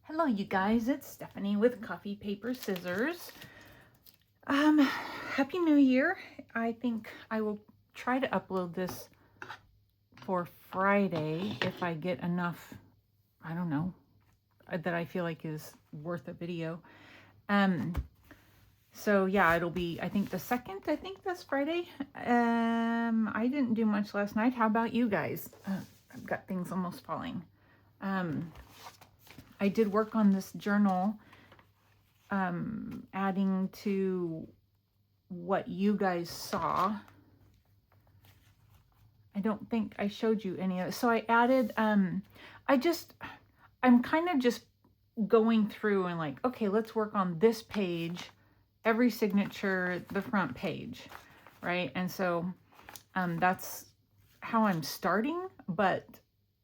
Hello you guys, it's Stephanie with Coffee Paper Scissors. Happy New Year. I think I will try to upload this for Friday if I get enough, I don't know, that I feel like is worth a video. So yeah, it'll be, I think the 2nd, I think that's Friday. I didn't do much last night. How about you guys? I've got things almost falling. I did work on this journal, adding to what you guys saw. I don't think I showed you any of it. So I added, I'm kind of just going through and like, okay, let's work on this page, every signature, the front page, right? And so that's how I'm starting, but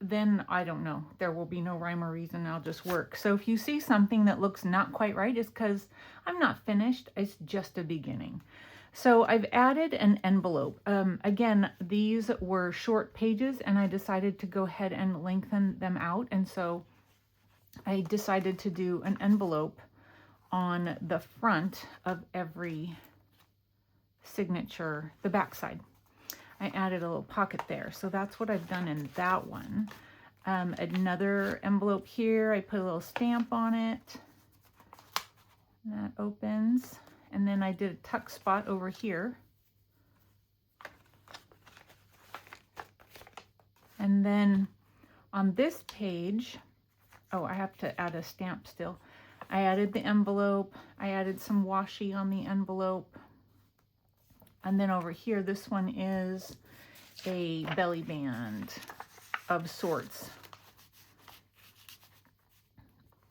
then I don't know, there will be no rhyme or reason. I'll just work. So if you see something that looks not quite right, it's because I'm not finished. It's just a beginning. So I've added an envelope. Again, these were short pages and I decided to go ahead and lengthen them out. And so I decided to do an envelope on the front of every signature, the back side. I added a little pocket there. So that's what I've done in that one. Another envelope here, I put a little stamp on it. That opens. And then I did a tuck spot over here. And then on this page, oh, I have to add a stamp still. I added the envelope. I added some washi on the envelope. And then over here, this one is a belly band of sorts.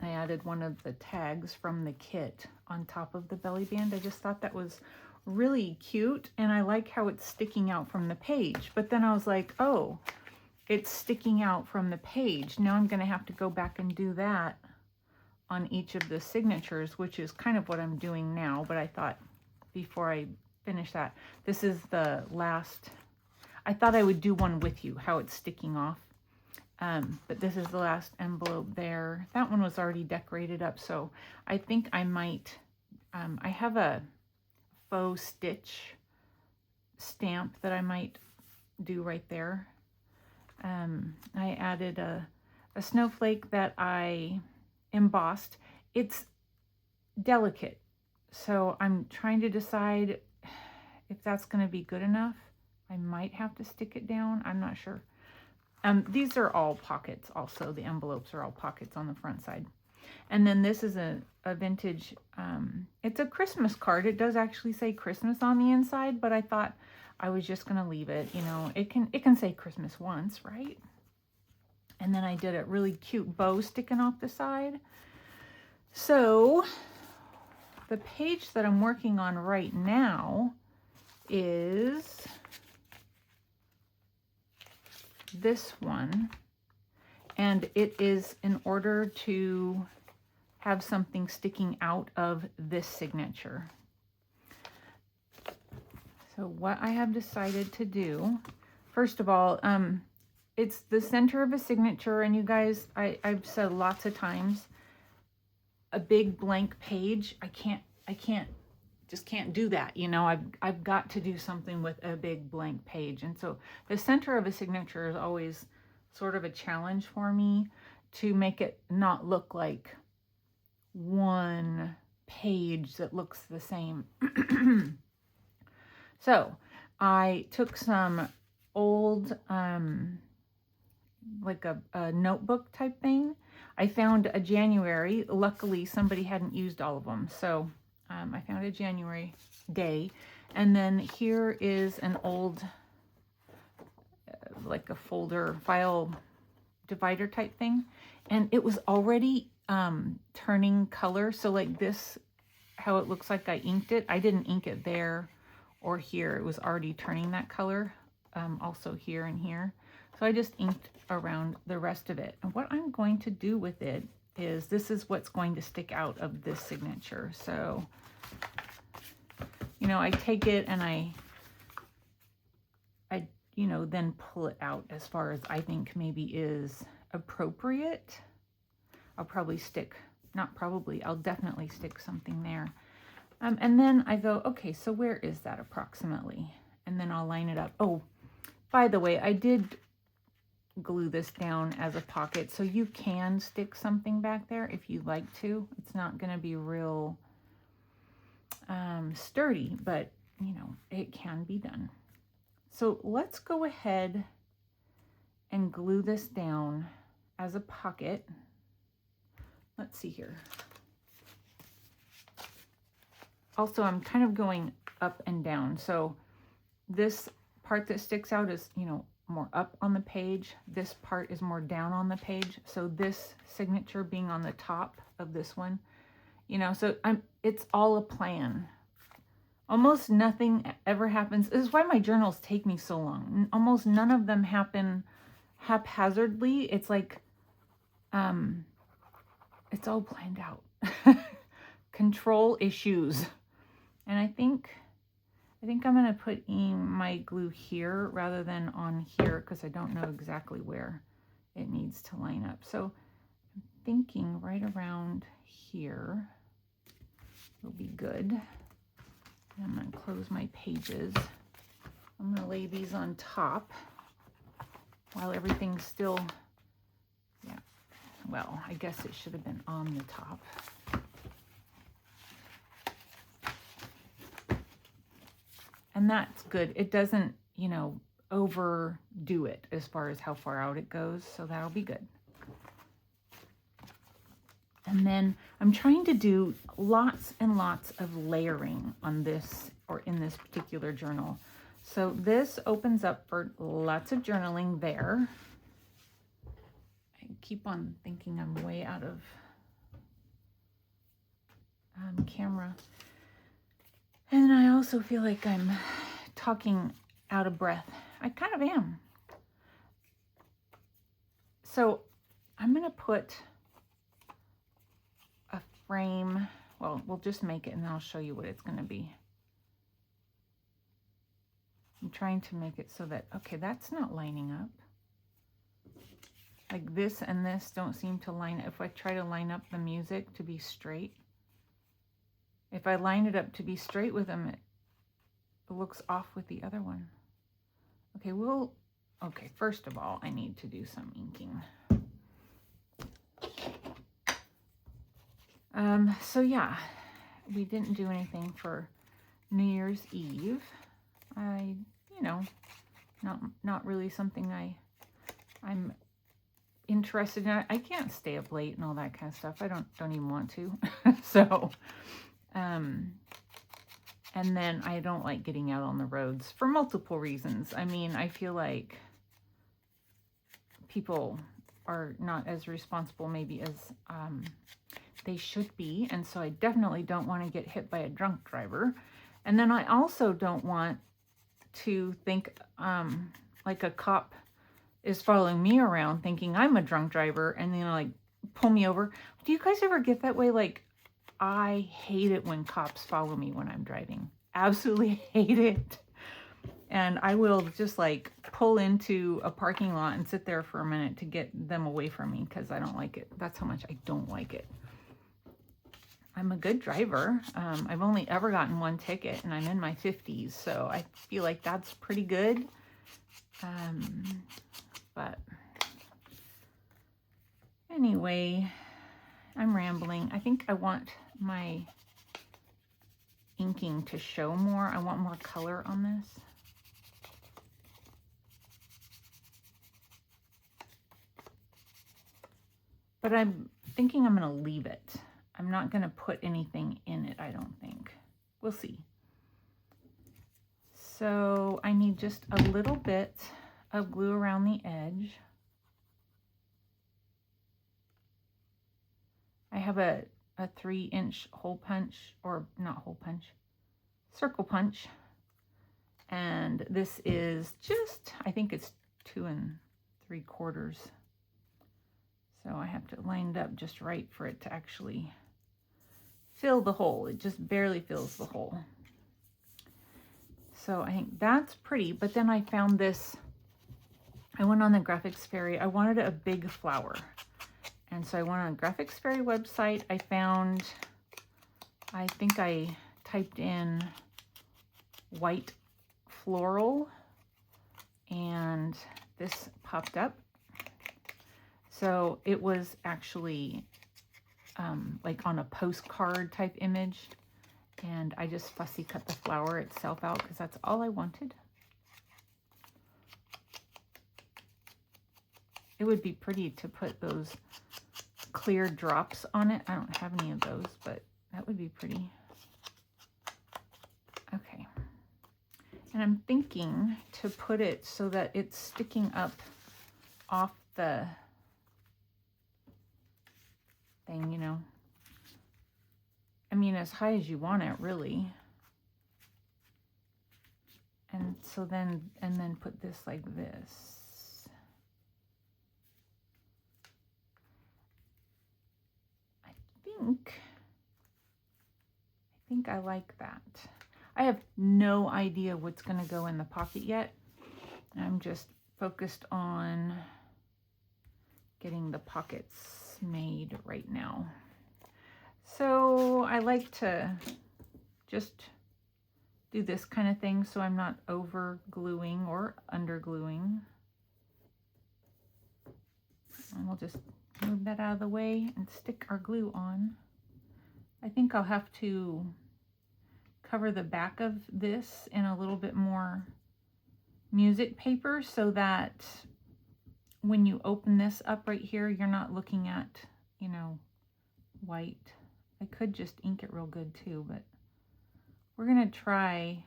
I added one of the tags from the kit on top of the belly band. I just thought that was really cute, and I like how it's sticking out from the page. But then I was like, oh, it's sticking out from the page. Now I'm going to have to go back and do that on each of the signatures, which is kind of what I'm doing now. But I thought before I finish that, this is the last. I thought I would do one with you, how it's sticking off. But this is the last envelope there. That one was already decorated up, so I think I might, I have a faux stitch stamp that I might do right there. I added a snowflake that I embossed. It's delicate, so I'm trying to decide if that's going to be good enough. I might have to stick it down. I'm not sure. These are all pockets also. The envelopes are all pockets on the front side. And then this is a vintage, it's a Christmas card. It does actually say Christmas on the inside, but I thought I was just going to leave it. You know, it can say Christmas once, right? And then I did a really cute bow sticking off the side. So the page that I'm working on right now is this one, and it is in order to have something sticking out of this signature. So what I have decided to do, first of all, it's the center of a signature, and you guys, I've said lots of times, a big blank page, I just can't do that. You know, I've got to do something with a big blank page. And so the center of a signature is always sort of a challenge for me to make it not look like one page that looks the same. So I took some old, like a notebook type thing. I found a January. Luckily, somebody hadn't used all of them. So I found a January day, and then here is an old, like a folder file divider type thing, and it was already turning color. So like this, how it looks like I inked it, I didn't ink it there or here. It was already turning that color, also here and here. So I just inked around the rest of it. And what I'm going to do with it is, this is what's going to stick out of this signature. So, you know, I take it and I you know, then pull it out as far as I think maybe is appropriate. I'll probably stick, not probably, I'll definitely stick something there. And then I go, okay, so where is that approximately? And then I'll line it up. Oh, by the way, I did glue this down as a pocket, so you can stick something back there if you'd like to. It's not going to be real sturdy, but you know, it can be done. So let's go ahead and glue this down as a pocket. Let's see here. Also, I'm kind of going up and down. So this part that sticks out is, you know, more up on the page. This part is more down on the page. So this signature being on the top of this one, you know, so it's all a plan. Almost nothing ever happens. This is why my journals take me so long. Almost none of them happen haphazardly. It's like, it's all planned out. Control issues. And I think I'm going to put in my glue here rather than on here because I don't know exactly where it needs to line up. So I'm thinking right around here will be good. I'm going to close my pages. I'm going to lay these on top while everything's still, yeah, well, I guess it should have been on the top. And that's good. It doesn't, you know, overdo it as far as how far out it goes. So that'll be good. And then I'm trying to do lots and lots of layering on this or in this particular journal. So this opens up for lots of journaling there. I keep on thinking I'm way out of camera. And I also feel like I'm talking out of breath. I kind of am. So I'm going to put a frame. Well, we'll just make it and then I'll show you what it's going to be. I'm trying to make it so that, okay, that's not lining up. Like this and this don't seem to line up. If I try to line up the music to be straight, if I line it up to be straight with them, it looks off with the other one. Okay, okay, first of all, I need to do some inking. So yeah, we didn't do anything for New Year's Eve. You know, not really something I'm interested in. I can't stay up late and all that kind of stuff. I don't even want to. So, and then I don't like getting out on the roads for multiple reasons. I mean, I feel like people are not as responsible maybe as they should be. And so I definitely don't want to get hit by a drunk driver. And then I also don't want to think like a cop is following me around thinking I'm a drunk driver and then like pull me over. Do you guys ever get that way? Like, I hate it when cops follow me when I'm driving. Absolutely hate it. And I will just like pull into a parking lot and sit there for a minute to get them away from me because I don't like it. That's how much I don't like it. I'm a good driver. I've only ever gotten one ticket and I'm in my 50s. So I feel like that's pretty good. But anyway, I'm rambling. I think I want my inking to show more. I want more color on this. But I'm thinking I'm going to leave it. I'm not going to put anything in it, I don't think. We'll see. So I need just a little bit of glue around the edge. I have a 3-inch hole punch, or not hole punch, circle punch. And this is just, I think it's 2 3/4. So I have to line it up just right for it to actually fill the hole. It just barely fills the hole. So I think that's pretty, but then I found this, I went on the graphics fairy. I wanted a big flower. And so I went on Graphics Fairy website. I found, I think I typed in white floral and this popped up. So it was actually like on a postcard type image. And I just fussy cut the flower itself out because that's all I wanted. It would be pretty to put those clear drops on it. I don't have any of those, but that would be pretty. Okay. And I'm thinking to put it so that it's sticking up off the thing, you know. I mean, as high as you want it, really. And so then, and then put this like this. I think I like that. I have no idea what's going to go in the pocket yet. I'm just focused on getting the pockets made right now. So I like to just do this kind of thing so I'm not over gluing or under gluing. And we'll just move that out of the way and stick our glue on. I think I'll have to cover the back of this in a little bit more music paper so that when you open this up right here, you're not looking at, you know, white. I could just ink it real good too, but we're gonna try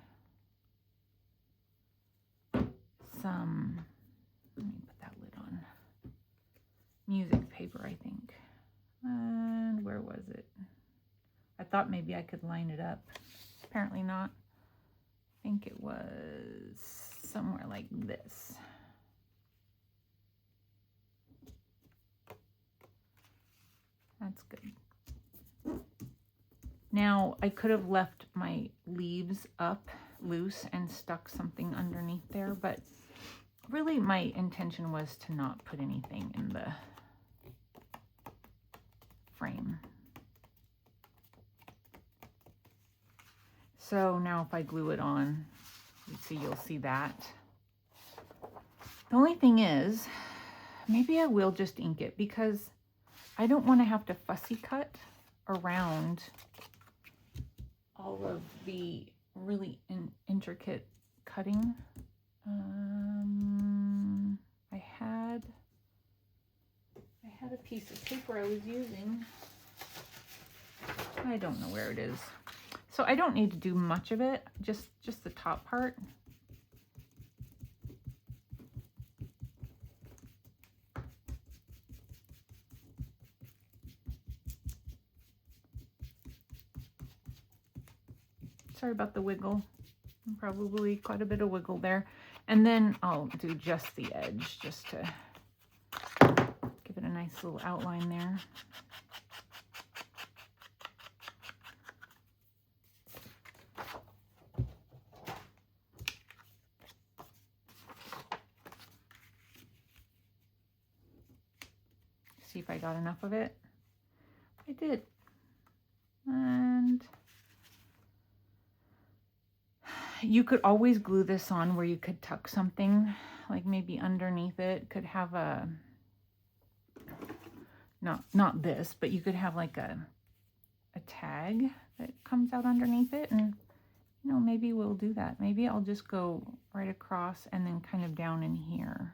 some, let me put that lid on, music paper, I think. And where was it? I thought maybe I could line it up. Apparently not. I think it was somewhere like this. That's good. Now, I could have left my leaves up loose and stuck something underneath there, but really my intention was to not put anything in the frame. So now if I glue it on, you'll see that. The only thing is, maybe I will just ink it because I don't want to have to fussy cut around all of the really intricate cutting. I had a piece of paper I was using. I don't know where it is. So I don't need to do much of it, just the top part. Sorry about the wiggle. Probably quite a bit of wiggle there. And then I'll do just the edge, just to give it a nice little outline there. See if I got enough of it. I did. And you could always glue this on where you could tuck something, like maybe underneath it. Could have a, not this, but you could have like a tag that comes out underneath it. And, you know, maybe we'll do that. Maybe I'll just go right across and then kind of down in here.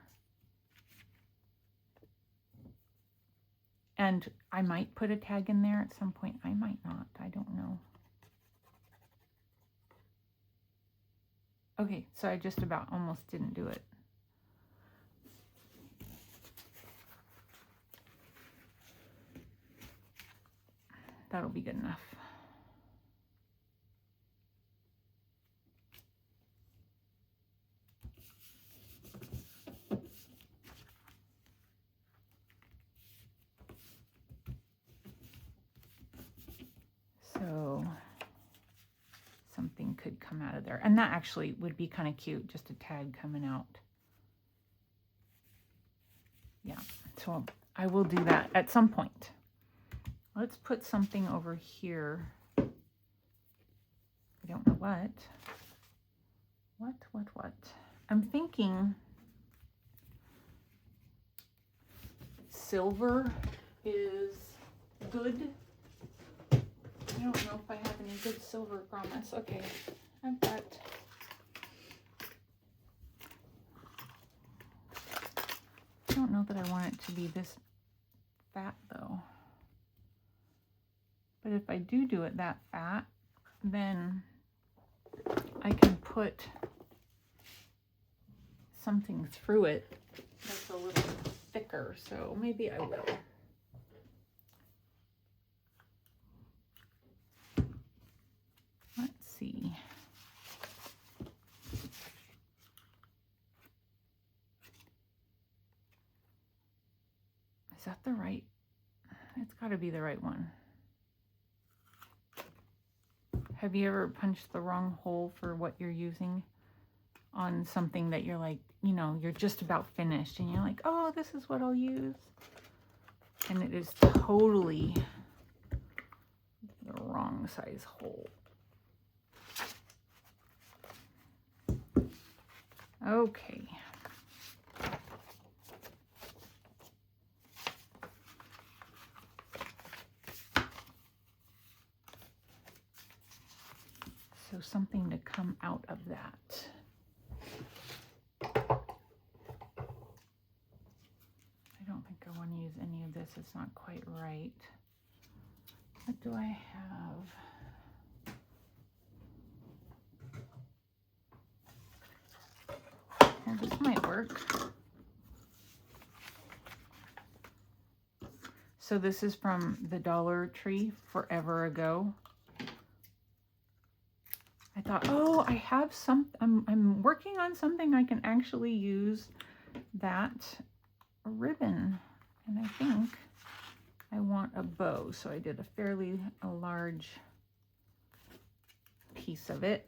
And I might put a tag in there at some point. I might not. I don't know. Okay, so I just about almost didn't do it. That'll be good enough. So something could come out of there. And that actually would be kind of cute, just a tag coming out. Yeah, so I will do that at some point. Let's put something over here. I don't know what. What? I'm thinking silver is good. I don't know if I have any good silver promise. Okay, I've got. I don't know that I want it to be this fat though. But if I do it that fat, then I can put something through it that's a little thicker. So maybe I will. Let's see. Is that the right? It's got to be the right one. Have you ever punched the wrong hole for what you're using on something that you're like, you know, you're just about finished and you're like, oh, this is what I'll use. And it is totally the wrong size hole. Okay. So something to come out of that. I don't think I want to use any of this. It's not quite right. What do I have? Well, this might work. So this is from the Dollar Tree forever ago. I thought, oh, I have some, I'm working on something I can actually use that ribbon. And I think I want a bow. So I did a large piece of it.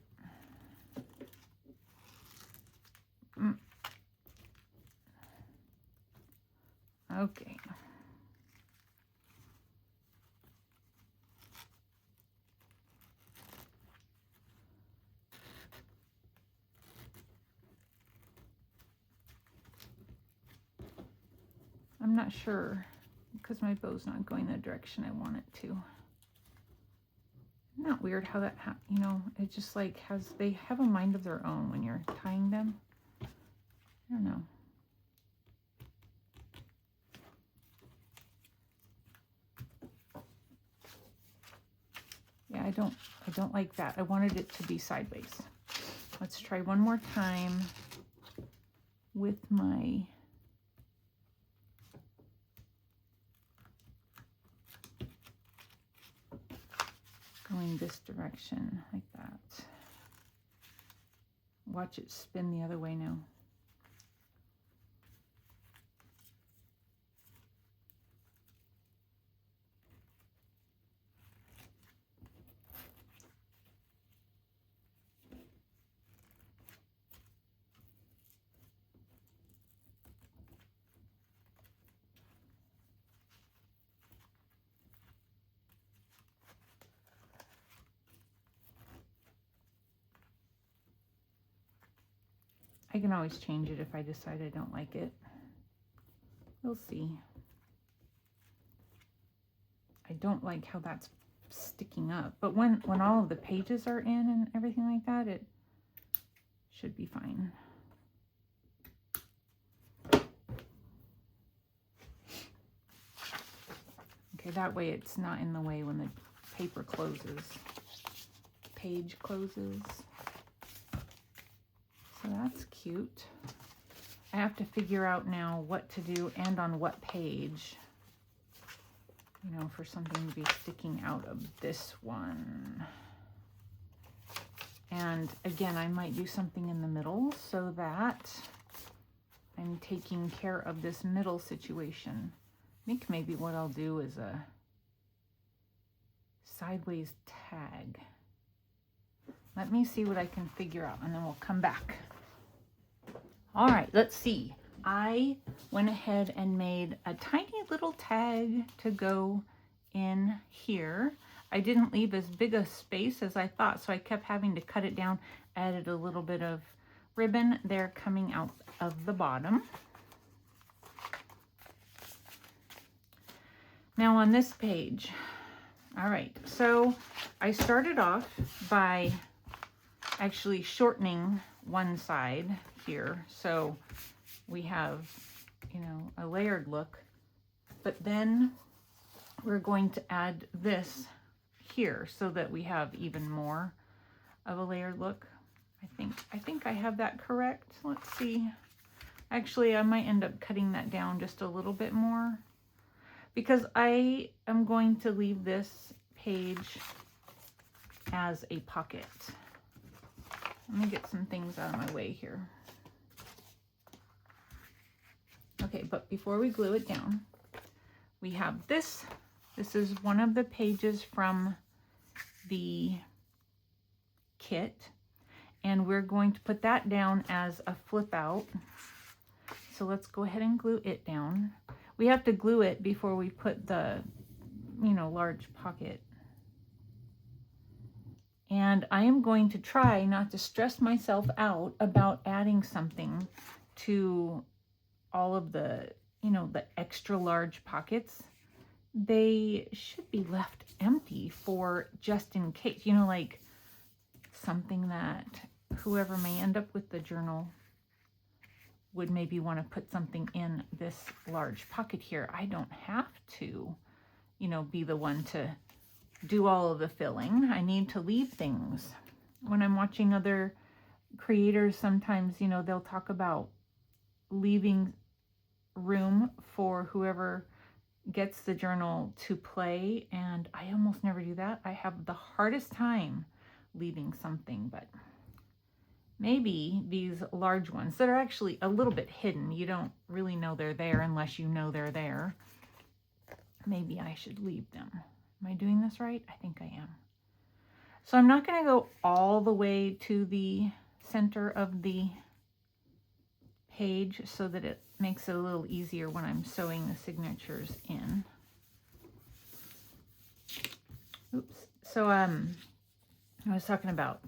Okay. I'm not sure because my bow's not going the direction I want it to. Isn't that weird how that, you know, it just like they have a mind of their own when you're tying them. I don't know. Yeah, I don't like that. I wanted it to be sideways. Let's try one more time with my going this direction like that. Watch it spin the other way now. I can always change it if I decide I don't like it. We'll see. I don't like how that's sticking up, but when all of the pages are in and everything like that, it should be fine. Okay, that way it's not in the way when the paper closes. Page closes. So that's cute. I have to figure out now what to do and on what page, you know, for something to be sticking out of this one. And again, I might do something in the middle so that I'm taking care of this middle situation. I think maybe what I'll do is a sideways tag. Let me see what I can figure out and then we'll come back. All right, let's see. I went ahead and made a tiny little tag to go in here. I didn't leave as big a space as I thought, so I kept having to cut it down. Added a little bit of ribbon there coming out of the bottom. Now on this page, all right, so I started off by actually shortening one side here, so we have, you know, a layered look, but then we're going to add this here so that we have even more of a layered look. I think I have that correct. Let's see. Actually, I might end up cutting that down just a little bit more because I am going to leave this page as a pocket. Let me get some things out of my way here. Okay, but before we glue it down, we have this. This is one of the pages from the kit, and we're going to put that down as a flip out. So let's go ahead and glue it down. We have to glue it before we put the, you know, large pocket. And I am going to try not to stress myself out about adding something to all of the, you know, the extra large pockets. They should be left empty for just in case, you know, like something that whoever may end up with the journal would maybe want to put something in this large pocket here. I don't have to, you know, be the one to do all of the filling. I need to leave things. When I'm watching other creators, sometimes, you know, they'll talk about leaving room for whoever gets the journal to play, and I almost never do that. I have the hardest time leaving something, but maybe these large ones that are actually a little bit hidden, you don't really know they're there unless you know they're there. Maybe I should leave them. Am I doing this right? I think I am. So I'm not going to go all the way to the center of the page so that it makes it a little easier when I'm sewing the signatures in. Oops. So I was talking about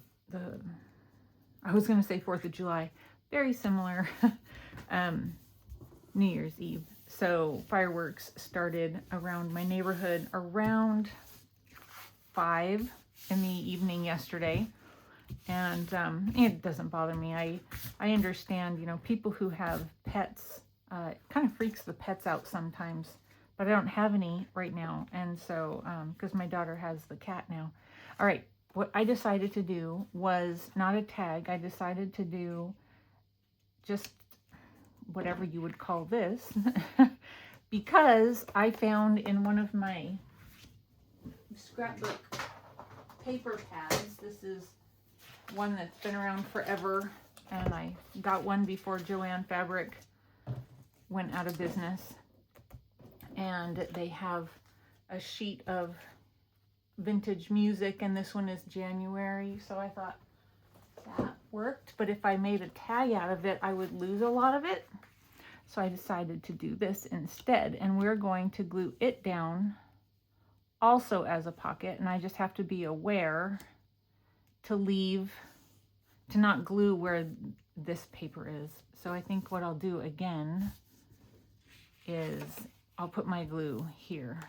I was going to say 4th of July, very similar, New Year's Eve. So fireworks started around my neighborhood around 5 in the evening yesterday. And it doesn't bother me. I understand, you know, people who have pets, it kind of freaks the pets out sometimes, but I don't have any right now. And so, because my daughter has the cat now. All right, what I decided to do was not a tag. I decided to do just whatever you would call this, because I found in one of my scrapbook paper pads, this is one that's been around forever, and I got one before Joanne Fabric went out of business, and they have a sheet of vintage music, and this one is January, so I thought that worked, but if I made a tag out of it, I would lose a lot of it, so I decided to do this instead, and we're going to glue it down also as a pocket, and I just have to be aware to not glue where this paper is. So I think what I'll do again is I'll put my glue here.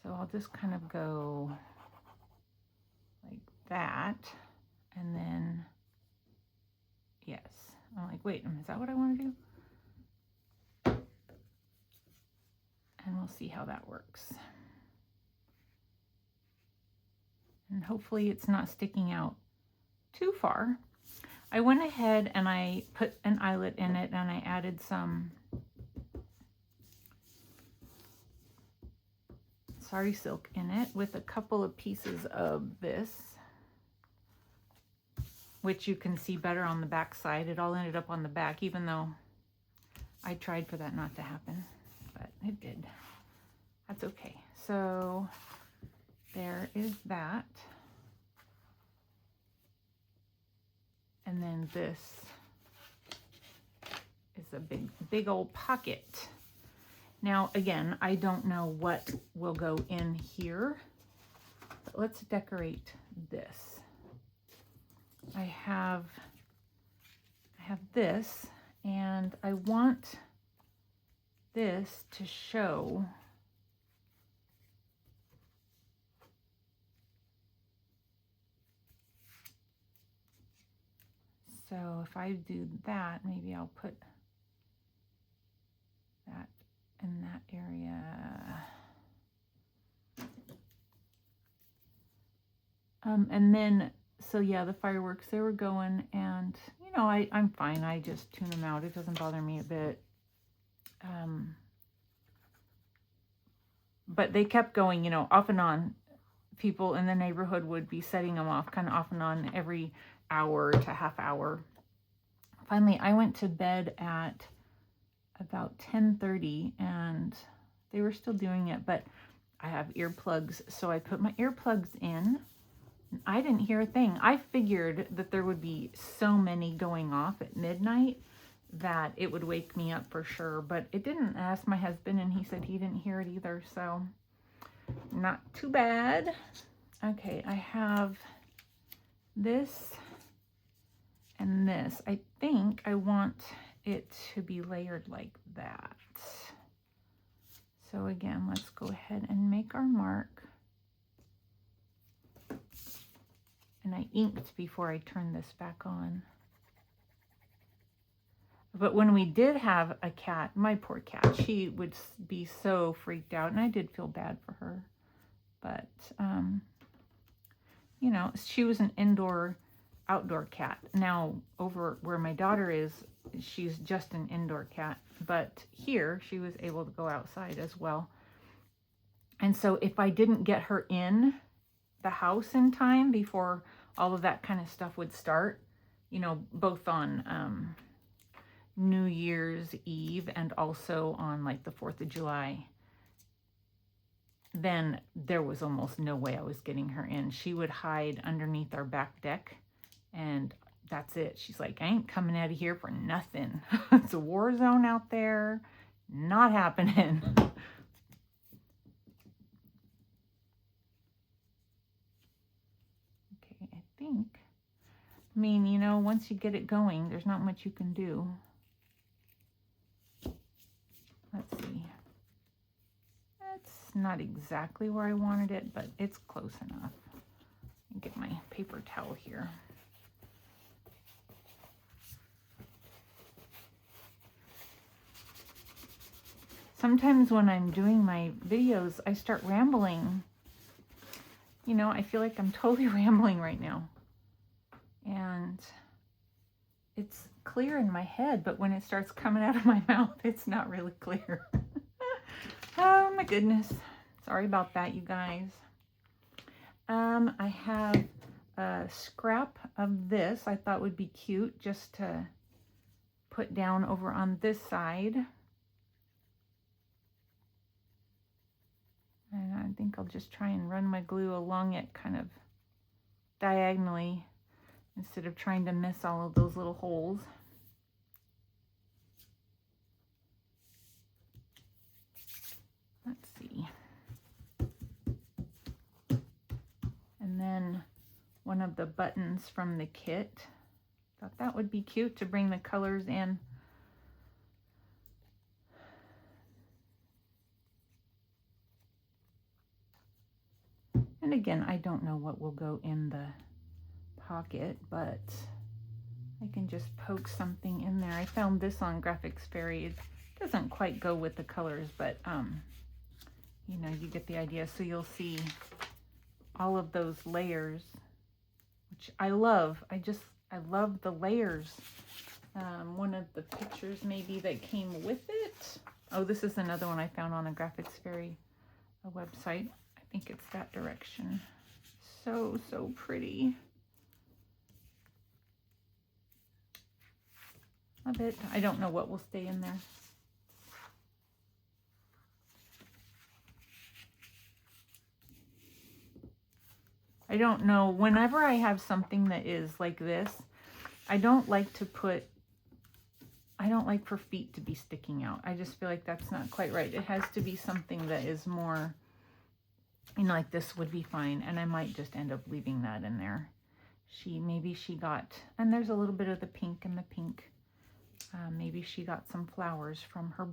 So I'll just kind of go like that, and then, yes. I'm like, wait, is that what I want to do? And we'll see how that works. And hopefully it's not sticking out too far. I went ahead and I put an eyelet in it, and I added some sari silk in it with a couple of pieces of this, which you can see better on the back side. It all ended up on the back, even though I tried for that not to happen, but it did. That's okay. So there is that. And then this is a big old pocket. Now, again, I don't know what will go in here, but let's decorate this. I have this, and I want this to show so if I do that, maybe I'll put that in that area. And then, so yeah, the fireworks, they were going, and you know, I'm fine. I just tune them out. It doesn't bother me a bit. But they kept going, you know, off and on. People in the neighborhood would be setting them off kind of off and on every hour to half hour. Finally, I went to bed at about 10:30, and they were still doing it, but I have earplugs, so I put my earplugs in. I didn't hear a thing. I figured that there would be so many going off at midnight that it would wake me up for sure, but it didn't. I asked my husband, and he said he didn't hear it either, so not too bad. Okay, I have this and this. I think I want it to be layered like that. So again, let's go ahead and make our mark. And I inked before I turned this back on. But when we did have a cat, my poor cat, she would be so freaked out, and I did feel bad for her. But, you know, she was an outdoor cat. Now, over where my daughter is, she's just an indoor cat. But here, she was able to go outside as well. And so if I didn't get her in the house in time before all of that kind of stuff would start, you know, both on New Year's Eve and also on like the 4th of July, then there was almost no way I was getting her in. She would hide underneath our back deck, and that's it. She's like, I ain't coming out of here for nothing. It's a war zone out there. Not happening. Okay, I think, I mean, you know, once you get it going, there's not much you can do. Let's see. That's not exactly where I wanted it, but it's close enough. Get my paper towel here. Sometimes when I'm doing my videos, I start rambling. You know, I feel like I'm totally rambling right now. And it's clear in my head, but when it starts coming out of my mouth, it's not really clear. Oh my goodness. Sorry about that, you guys. I have a scrap of this I thought would be cute just to put down over on this side. And I think I'll just try and run my glue along it kind of diagonally instead of trying to miss all of those little holes. Let's see. And then one of the buttons from the kit. Thought that would be cute to bring the colors in. And again, I don't know what will go in the pocket, but I can just poke something in there. I found this on Graphics Fairy. It doesn't quite go with the colors, but you know, you get the idea. So you'll see all of those layers, which I love. I love the layers. One of the pictures maybe that came with it. Oh, this is another one I found on a Graphics Fairy website. I think it's that direction. So, so pretty. Love it. I don't know what will stay in there. I don't know. Whenever I have something that is like this, I don't like to put, I don't like for feet to be sticking out. I just feel like that's not quite right. It has to be something that is more, you know, like this would be fine. And I might just end up leaving that in there. Maybe she got, and there's a little bit of the pink in the pink. Maybe she got some flowers from her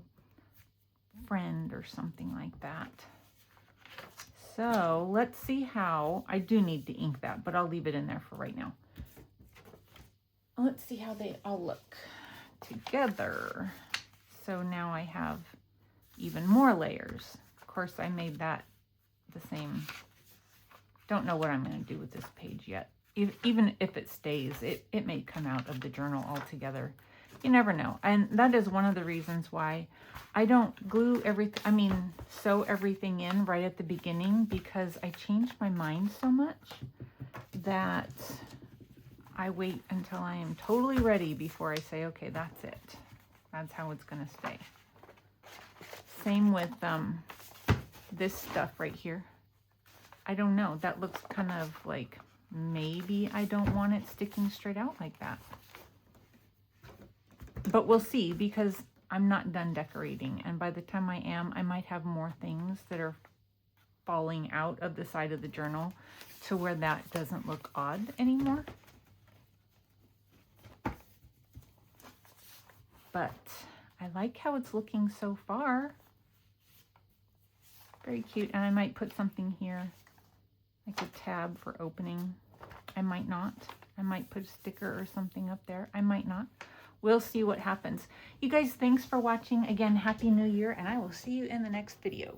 friend or something like that. So let's see how, I do need to ink that, but I'll leave it in there for right now. Let's see how they all look together. So now I have even more layers. Of course, I made that the same. Don't know what I'm going to do with this page yet. Even if it stays, it may come out of the journal altogether. You never know. And that is one of the reasons why I don't glue everything, sew everything in right at the beginning, because I change my mind so much that I wait until I am totally ready before I say, okay, that's it. That's how it's going to stay. Same with this stuff right here. I don't know. That looks kind of like maybe I don't want it sticking straight out like that. But we'll see, because I'm not done decorating. And by the time I am, I might have more things that are falling out of the side of the journal to where that doesn't look odd anymore. But I like how it's looking so far. Very cute. And I might put something here, like a tab for opening. I might not. I might put a sticker or something up there. I might not. We'll see what happens. You guys, thanks for watching. Again, Happy New Year, and I will see you in the next video.